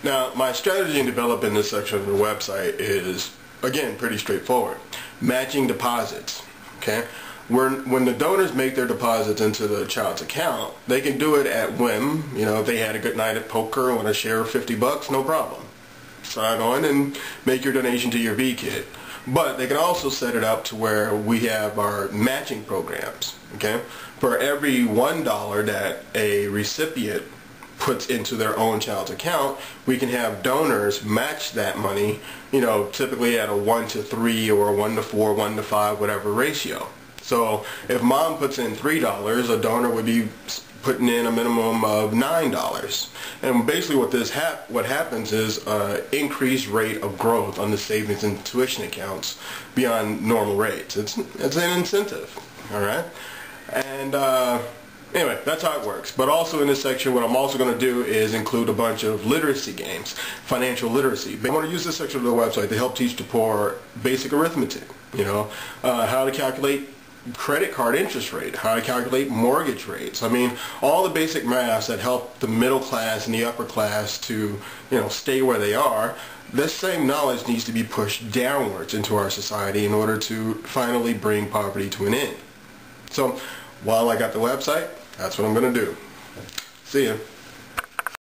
Now, my strategy in developing this section of the website is, again, pretty straightforward. Matching deposits, okay? When the donors make their deposits into the child's account, they can do it at whim. You know, if they had a good night at poker and want to share $50, no problem. Sign on and make your donation to your V-Kid. But they can also set it up to where we have our matching programs, okay? For every $1 that a recipient puts into their own child's account, we can have donors match that money, you know, typically at a 1-to-3 or a 1-to-4, 1-to-5, whatever ratio. So if mom puts in $3, a donor would be putting in a minimum of $9. And basically what happens is increased rate of growth on the savings and tuition accounts beyond normal rates. It's an incentive, all right? And anyway, that's how it works. But also in this section, what I'm also going to do is include a bunch of literacy games, financial literacy. I want to use this section of the website to help teach the poor basic arithmetic, you know, how to calculate credit card interest rate, how to calculate mortgage rates. I mean, all the basic maths that help the middle class and the upper class to, you know, stay where they are. This same knowledge needs to be pushed downwards into our society in order to finally bring poverty to an end. So, while I got the website, that's what I'm going to do. See ya.